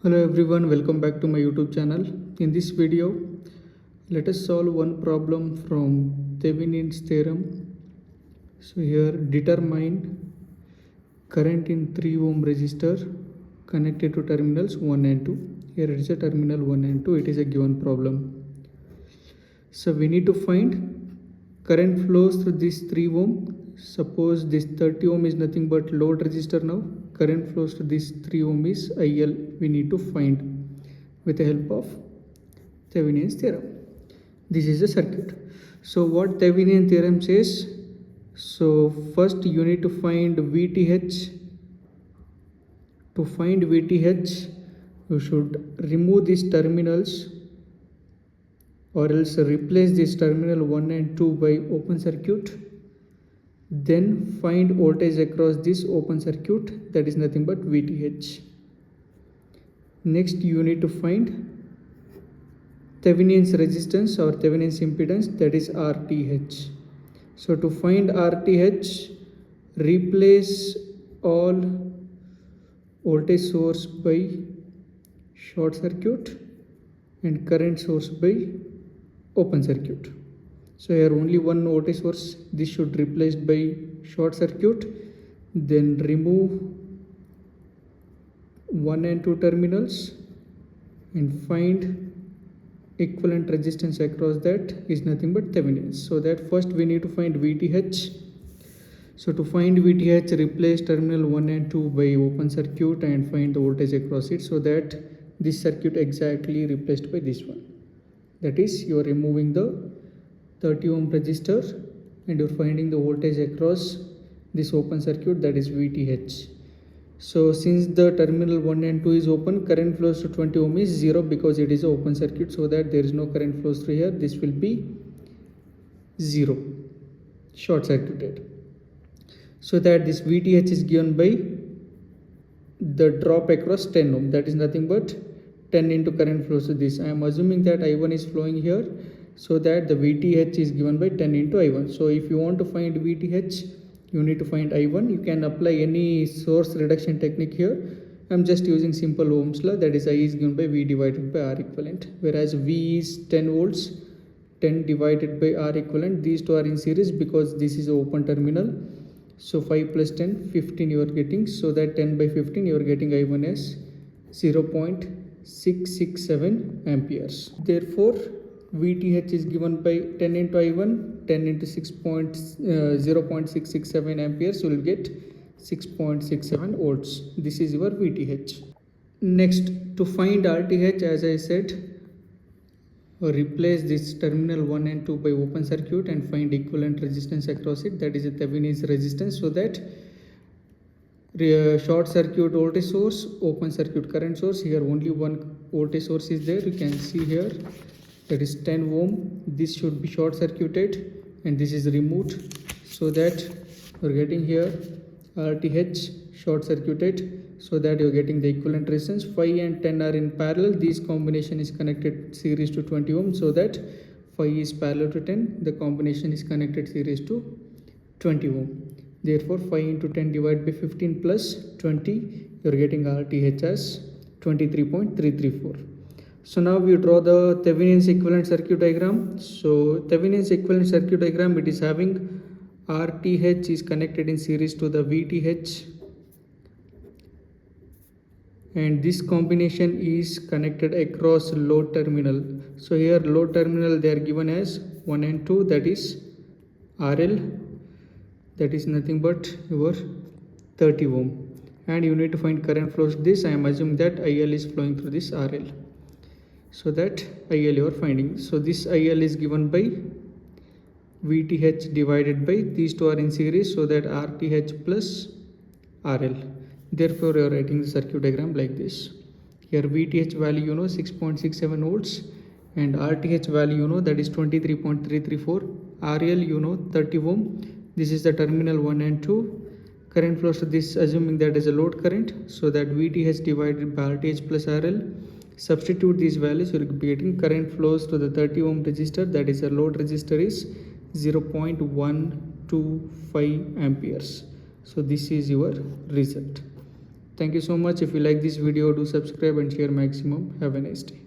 Hello everyone, welcome back to my YouTube channel. In this video, let us solve one problem from Thevenin's theorem. So here determine current in 3 ohm resistor connected to terminals 1 and 2. Here it is a terminal 1 and 2, it is a given problem. So we need to find current flows through this 3 ohm. Suppose this 30 ohm is nothing but load resistor now. Current flows to this 3 ohm is IL. We need to find with the help of Thevenin's theorem. This is the circuit. So what Thevenin theorem says? So first you need to find VTH. To find VTH, you should remove these terminals or else replace this terminal 1 and 2 by open circuit. Then find voltage across this open circuit, that is nothing but VTH. Next you need to find Thevenin's resistance or Thevenin's impedance, that is RTH. So to find RTH, replace all voltage source by short circuit and current source by open circuit. So here only one voltage source, this should be replaced by short circuit. Then remove 1 and 2 terminals and find equivalent resistance across that is nothing but Thevenin. So that first we need to find VTH. So to find VTH, replace terminal 1 and 2 by open circuit and find the voltage across it, so that this circuit exactly replaced by this one. That is, you are removing the 30 ohm resistor and you're finding the voltage across this open circuit, that is VTH. So since the terminal 1 and 2 is open, current flows to 20 ohm is 0 because it is an open circuit, so that there is no current flows through here. This will be 0, short circuited. So that this VTH is given by the drop across 10 ohm, that is nothing but 10 into current flows to this. I am assuming that I1 is flowing here, so that the VTH is given by 10 into I1. So if you want to find VTH, you need to find I1. You can apply any source reduction technique here. I'm just using simple Ohm's law, that is I is given by V divided by R equivalent, whereas V is 10 volts, 10 divided by R equivalent. These two are in series because this is an open terminal. So 5 plus 10, 15 you are getting, so that 10 by 15 you are getting I1 as 0.667 amperes. Therefore VTH is given by 10 into I1, 10 into 0.667 amperes, you will get 6.67 volts. This is your VTH. Next, to find RTH, as I said, replace this terminal 1 and 2 by open circuit and find equivalent resistance across it, that is a Thevenin's resistance, so that short circuit voltage source, open circuit current source. Here only one voltage source is there, you can see here, that is 10 ohm. This should be short circuited and this is removed, so that you are getting here RTH short circuited, so that you are getting the equivalent resistance. 5 and 10 are in parallel, this combination is connected series to 20 ohm, so that 5 is parallel to 10, the combination is connected series to 20 ohm. Therefore 5 into 10 divided by 15 plus 20, you are getting RTH as 23.334. So now we draw the Thevenin's equivalent circuit diagram. So Thevenin's equivalent circuit diagram, it is having RTH is connected in series to the VTH, and this combination is connected across load terminal. So here load terminal they are given as 1 and 2, that is RL, that is nothing but your 30 ohm, and you need to find current flows to this. I am assuming that IL is flowing through this RL, so that IL you are finding. So this IL is given by VTH divided by, these two are in series, so that RTH plus RL. Therefore you are writing the circuit diagram like this. Here VTH value you know 6.67 volts and RTH value you know, that is 23.334. RL you know 30 ohm. This is the terminal 1 and 2. Current flows to this, assuming that is a load current, so that VTH divided by RTH plus RL. Substitute these values, you will be getting current flows to the 30 ohm resistor, that is a load resistor, is 0.125 amperes. So this is your result. Thank you so much. If you like this video, do subscribe and share maximum. Have a nice day.